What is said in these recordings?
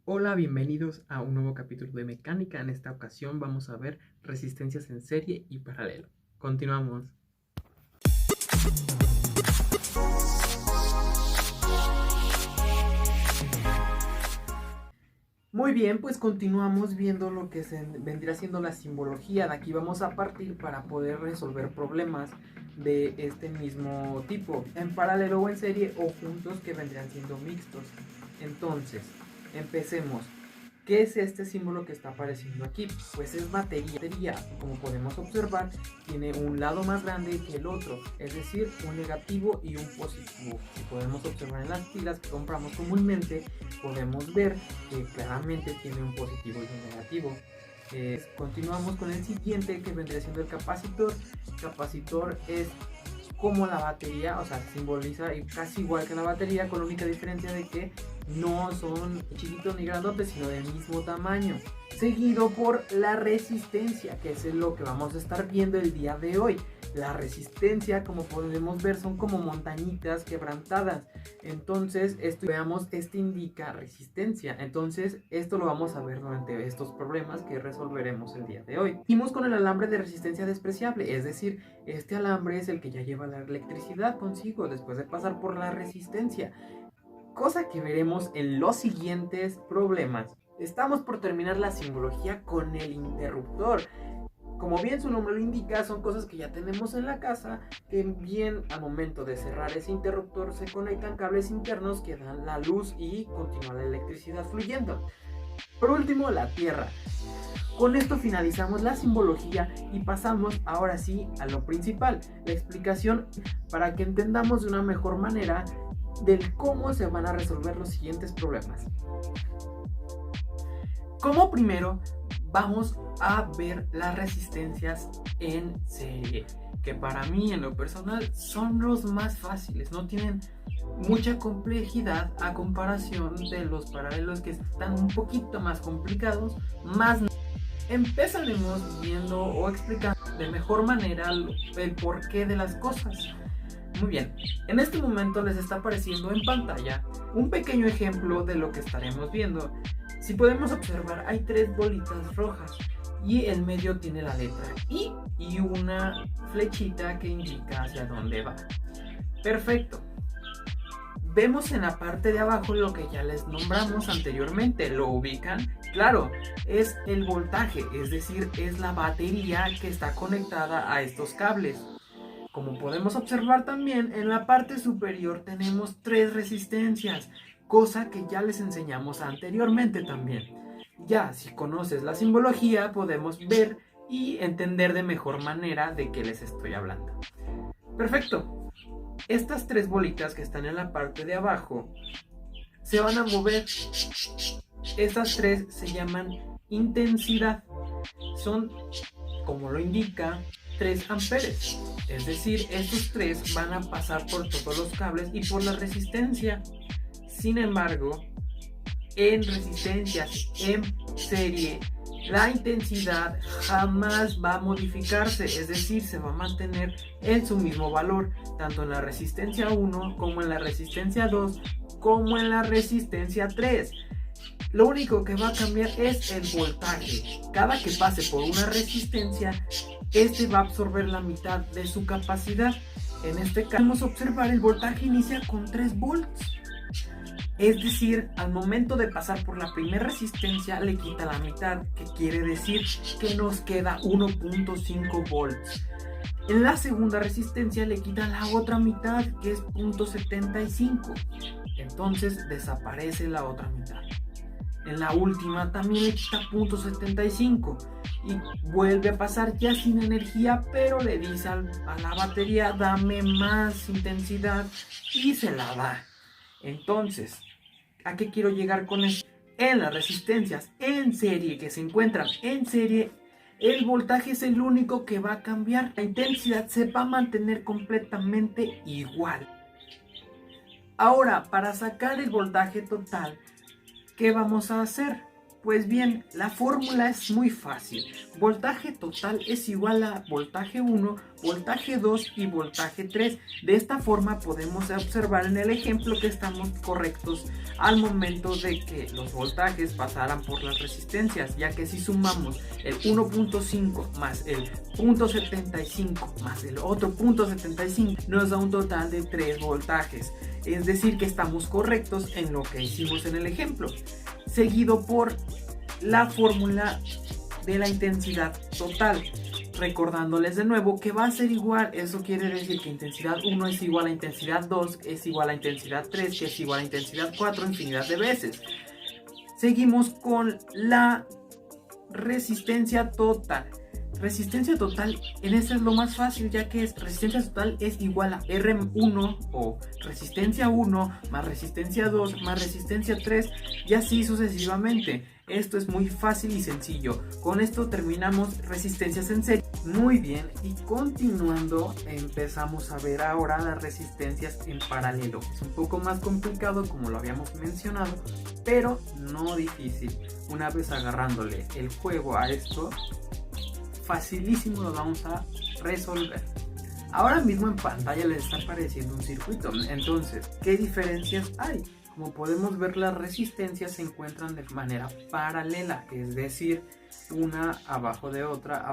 Hola, bienvenidos a un nuevo capítulo de mecánica. En esta ocasión vamos a ver resistencias en serie y paralelo. Continuamos. Muy bien, pues continuamos viendo lo que vendría siendo la simbología. De aquí vamos a partir para poder resolver problemas de este mismo tipo, en paralelo o en serie o juntos, que vendrían siendo mixtos. Entonces, empecemos. ¿Qué es este símbolo que está apareciendo aquí? Pues es batería. Como podemos observar, tiene un lado más grande que el otro, es decir, un negativo y un positivo. Si podemos observar en las pilas que compramos comúnmente, podemos ver que claramente tiene un positivo y un negativo. Continuamos con el siguiente, que vendría siendo el capacitor. El capacitor es como la batería, o sea, simboliza casi igual que la batería, con la única diferencia de que no son chiquitos ni grandotes, sino del mismo tamaño. Seguido por la resistencia, que es lo que vamos a estar viendo el día de hoy. La resistencia, como podemos ver, son como montañitas quebrantadas. Entonces, veamos, indica resistencia. Entonces, esto lo vamos a ver durante estos problemas que resolveremos el día de hoy. Seguimos con el alambre de resistencia despreciable, es decir, este alambre es el que ya lleva la electricidad consigo después de pasar por la resistencia, cosa que veremos en los siguientes problemas. Estamos por terminar la simbología con el interruptor. Como bien su nombre lo indica, son cosas que ya tenemos en la casa, que bien al momento de cerrar ese interruptor se conectan cables internos que dan la luz y continúa la electricidad fluyendo. Por último, la tierra. Con esto finalizamos la simbología y pasamos ahora sí a lo principal, la explicación, para que entendamos de una mejor manera del cómo se van a resolver los siguientes problemas. Como primero, vamos a ver las resistencias en serie, que para mí en lo personal son los más fáciles, no tienen mucha complejidad a comparación de los paralelos, que están un poquito más complicados. Empezaremos viendo o explicando de mejor manera el porqué de las cosas. Muy bien, en este momento les está apareciendo en pantalla un pequeño ejemplo de lo que estaremos viendo. Si podemos observar, hay tres bolitas rojas y en medio tiene la letra I y una flechita que indica hacia dónde va. Perfecto. Vemos en la parte de abajo lo que ya les nombramos anteriormente. ¿Lo ubican? Claro, es el voltaje, es decir, es la batería que está conectada a estos cables. Como podemos observar también, en la parte superior tenemos tres resistencias, cosa que ya les enseñamos anteriormente también. Ya, si conoces la simbología, podemos ver y entender de mejor manera de qué les estoy hablando. Perfecto. Estas tres bolitas que están en la parte de abajo se van a mover. Estas tres se llaman intensidad. Son, como lo indica, 3 amperes. Es decir, estos tres van a pasar por todos los cables y por la resistencia. Sin embargo, en resistencias en serie, la intensidad jamás va a modificarse, es decir, se va a mantener en su mismo valor, tanto en la resistencia 1 como en la resistencia 2 como en la resistencia 3. Lo único que va a cambiar es el voltaje. Cada que pase por una resistencia, este va a absorber la mitad de su capacidad. En este caso, podemos observar el voltaje inicia con 3 volts. Es decir, al momento de pasar por la primera resistencia le quita la mitad, que quiere decir que nos queda 1.5 volts. En la segunda resistencia le quita la otra mitad, que es 0.75. Entonces desaparece la otra mitad. En la última también le quita 0.75 y vuelve a pasar ya sin energía, pero le dice a la batería: dame más intensidad, y se la da. Entonces, ¿a qué quiero llegar con esto? En las resistencias en serie, que se encuentran en serie, el voltaje es el único que va a cambiar. La intensidad se va a mantener completamente igual. Ahora, para sacar el voltaje total, ¿qué vamos a hacer? Pues bien, la fórmula es muy fácil. Voltaje total es igual a voltaje 1, voltaje 2 y voltaje 3. De esta forma podemos observar en el ejemplo que estamos correctos al momento de que los voltajes pasaran por las resistencias, ya que si sumamos el 1.5 más el 0.75 más el otro 0.75 nos da un total de 3 voltajes. Es decir, que estamos correctos en lo que hicimos en el ejemplo, seguido por la fórmula de la intensidad total, recordándoles de nuevo que va a ser igual. Eso quiere decir que intensidad 1 es igual a intensidad 2, es igual a intensidad 3, que es igual a intensidad 4, infinidad de veces. Seguimos con la resistencia total. Resistencia total, en este es lo más fácil, ya que resistencia total es igual a R1 o resistencia 1 más resistencia 2 más resistencia 3 y así sucesivamente. Esto es muy fácil y sencillo. Con esto terminamos resistencias en serie. Muy bien, y continuando empezamos a ver ahora las resistencias en paralelo. Es un poco más complicado como lo habíamos mencionado, pero no difícil. Una vez agarrándole el juego a esto, facilísimo lo vamos a resolver. Ahora mismo en pantalla les está apareciendo un circuito. Entonces, ¿qué diferencias hay? Como podemos ver, las resistencias se encuentran de manera paralela, es decir, una abajo de otra,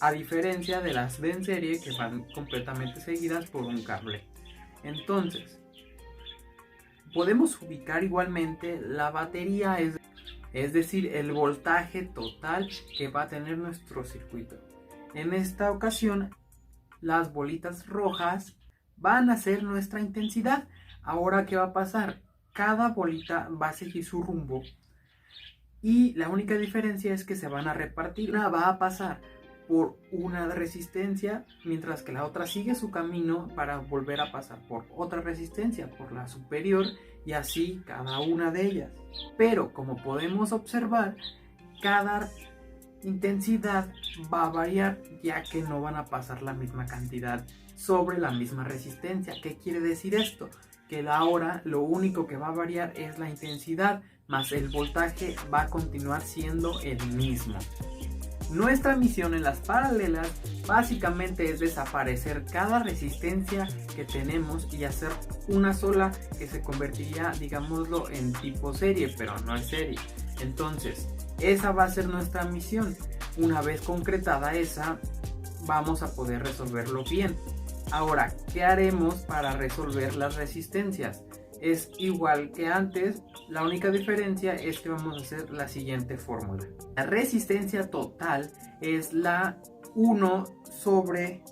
a diferencia de las de en serie que van completamente seguidas por un cable. Entonces, podemos ubicar igualmente la batería, es decir, el voltaje total que va a tener nuestro circuito. En esta ocasión, las bolitas rojas van a ser nuestra intensidad. Ahora, ¿qué va a pasar? Cada bolita va a seguir su rumbo y la única diferencia es que se van a repartir. Una va a pasar por una resistencia, mientras que la otra sigue su camino para volver a pasar por otra resistencia, por la superior, y así cada una de ellas. Pero como podemos observar, cada intensidad va a variar, ya que no van a pasar la misma cantidad sobre la misma resistencia. ¿Qué quiere decir esto? Que ahora lo único que va a variar es la intensidad, más el voltaje va a continuar siendo el mismo. Nuestra misión en las paralelas básicamente es desaparecer cada resistencia que tenemos y hacer una sola que se convertiría, digámoslo, en tipo serie, pero no es serie. Entonces, esa va a ser nuestra misión. Una vez concretada esa, vamos a poder resolverlo bien. Ahora, ¿qué haremos para resolver las resistencias? Es igual que antes, la única diferencia es que vamos a hacer la siguiente fórmula. La resistencia total es la 1 sobre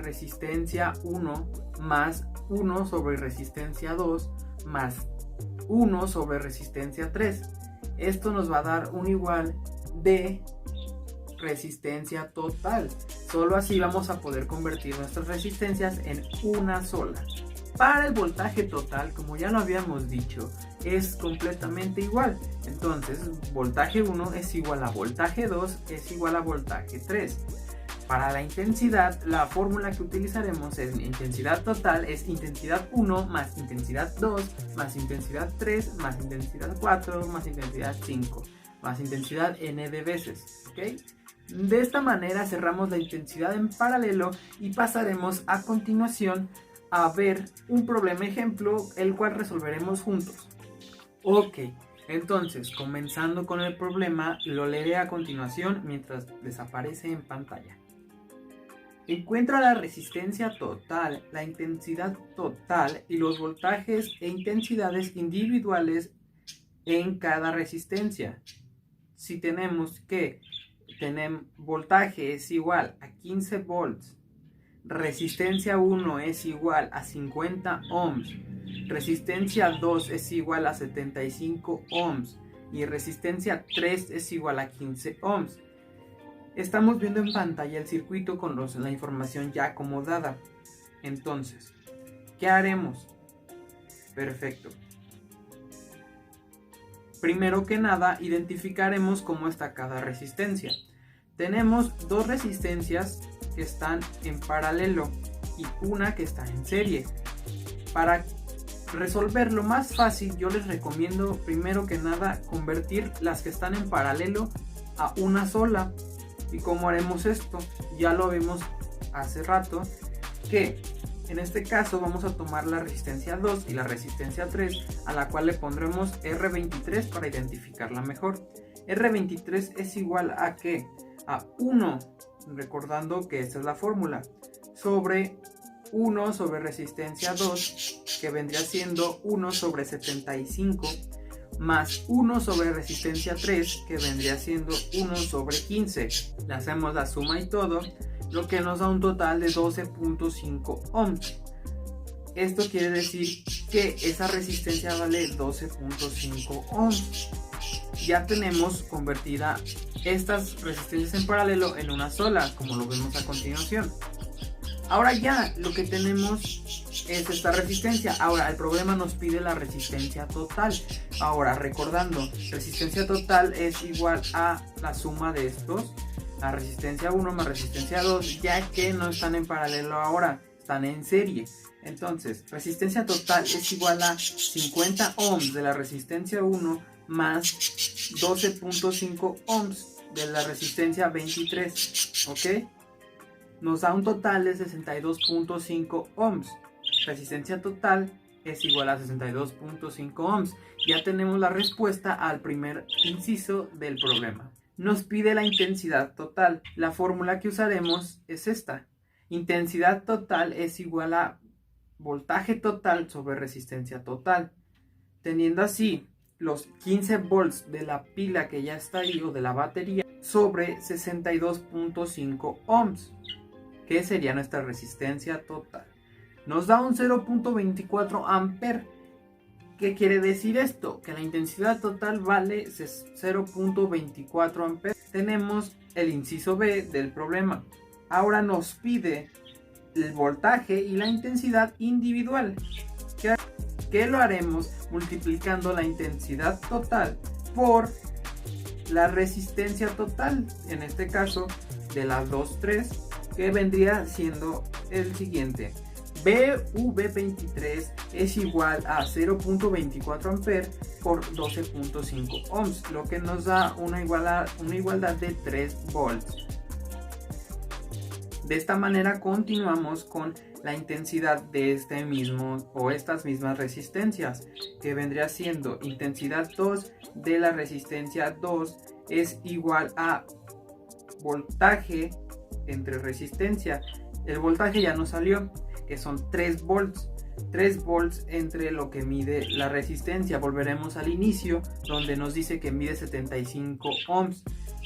resistencia 1 más 1 sobre resistencia 2 más 1 sobre resistencia 3. Esto nos va a dar un igual de resistencia total. Solo así vamos a poder convertir nuestras resistencias en una sola. Para el voltaje total, como ya lo habíamos dicho, es completamente igual. Entonces, voltaje 1 es igual a voltaje 2 es igual a voltaje 3. Para la intensidad, la fórmula que utilizaremos es intensidad total es intensidad 1 más intensidad 2 más intensidad 3 más intensidad 4 más intensidad 5 más intensidad n de veces, ¿ok? De esta manera cerramos la intensidad en paralelo y pasaremos a continuación a ver un problema ejemplo, el cual resolveremos juntos. Ok, entonces comenzando con el problema, lo leeré a continuación mientras desaparece en pantalla. Encuentra la resistencia total, la intensidad total y los voltajes e intensidades individuales en cada resistencia. Si tenemos que voltaje es igual a 15 volts, resistencia 1 es igual a 50 ohms, resistencia 2 es igual a 75 ohms y resistencia 3 es igual a 15 ohms. Estamos viendo en pantalla el circuito con la información ya acomodada. Entonces, ¿qué haremos? Perfecto. Primero que nada, identificaremos cómo está cada resistencia. Tenemos dos resistencias que están en paralelo y una que está en serie. Para resolverlo más fácil, yo les recomiendo primero que nada convertir las que están en paralelo a una sola. ¿Y cómo haremos esto? Ya lo vimos hace rato, que en este caso vamos a tomar la resistencia 2 y la resistencia 3, a la cual le pondremos R23 para identificarla mejor. R23 es igual a ¿qué? A 1, recordando que esta es la fórmula, sobre 1 sobre resistencia 2, que vendría siendo 1 sobre 75, más 1 sobre resistencia 3, que vendría siendo 1 sobre 15. Le hacemos la suma y todo, lo que nos da un total de 12.5 ohms. Esto quiere decir que esa resistencia vale 12.5 ohms. Ya tenemos convertida estas resistencias en paralelo en una sola, como lo vemos a continuación. Ahora ya lo que tenemos es esta resistencia. Ahora el problema nos pide la resistencia total. Ahora recordando, resistencia total es igual a la suma de estos, la resistencia 1 más resistencia 2, ya que no están en paralelo ahora, están en serie. Entonces, resistencia total es igual a 50 ohms de la resistencia 1 más 12.5 ohms de la resistencia 23, ¿ok? Nos da un total de 62.5 ohms. Resistencia total es igual a 62.5 ohms. Ya tenemos la respuesta al primer inciso del problema. Nos pide la intensidad total. La fórmula que usaremos es esta. Intensidad total es igual a voltaje total sobre resistencia total. Teniendo así los 15 volts de la pila que ya está ahí o de la batería sobre 62.5 ohms, que sería nuestra resistencia total. Nos da un 0.24 amper. ¿Qué quiere decir esto? Que la intensidad total vale 0.24 amper. Tenemos el inciso B del problema. Ahora nos pide el voltaje y la intensidad individual. ¿Qué lo haremos? Multiplicando la intensidad total por la resistencia total, en este caso de las 2,3, que vendría siendo el siguiente. BV23 es igual a 0.24 amper por 12.5 ohms, lo que nos da una igualdad de 3 volts. De esta manera continuamos con la intensidad de este mismo o estas mismas resistencias, que vendría siendo intensidad 2 de la resistencia 2 es igual a voltaje entre resistencia. El voltaje ya nos salió, que son 3 volts. 3 volts entre lo que mide la resistencia. Volveremos al inicio donde nos dice que mide 75 ohms.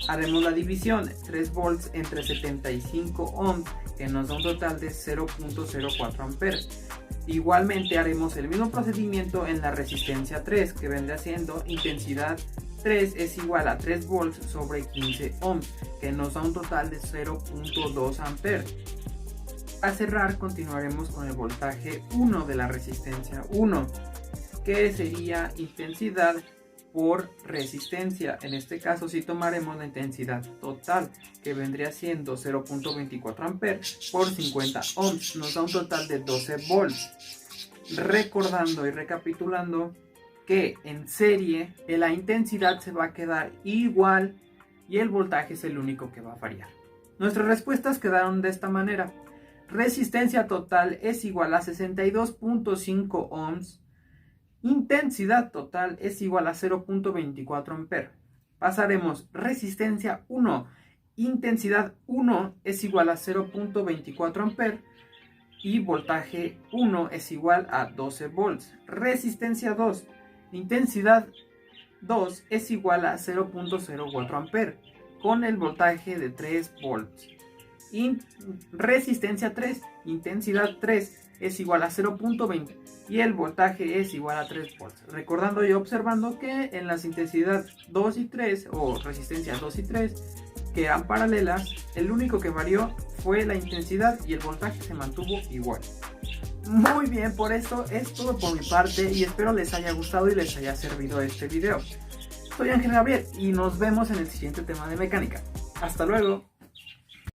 Haremos la división, 3 volts entre 75 ohms, que nos da un total de 0.04 amperes. Igualmente haremos el mismo procedimiento en la resistencia 3, que vendrá siendo intensidad 3 es igual a 3 volts sobre 15 ohms, que nos da un total de 0.2 amperes. Para cerrar continuaremos con el voltaje 1 de la resistencia 1, que sería intensidad por resistencia. En este caso sí tomaremos la intensidad total, que vendría siendo 0.24 amperes por 50 ohms, nos da un total de 12 volts. Recordando y recapitulando que en serie la intensidad se va a quedar igual y el voltaje es el único que va a variar. Nuestras respuestas quedaron de esta manera. Resistencia total es igual a 62.5 ohms. Intensidad total es igual a 0.24 amperes. Pasaremos resistencia 1. Intensidad 1 es igual a 0.24 amperes. Y voltaje 1 es igual a 12 volts. Resistencia 2. Intensidad 2 es igual a 0.04 amperes. Con el voltaje de 3 volts. Resistencia 3, intensidad 3 es igual a 0.20 y el voltaje es igual a 3 volts. Recordando y observando que en las intensidades 2 y 3 o resistencias 2 y 3 que eran paralelas, el único que varió fue la intensidad y el voltaje se mantuvo igual. Muy bien, por eso es todo por mi parte y espero les haya gustado y les haya servido este video. Soy Ángel Gabriel y nos vemos en el siguiente tema de mecánica. Hasta luego.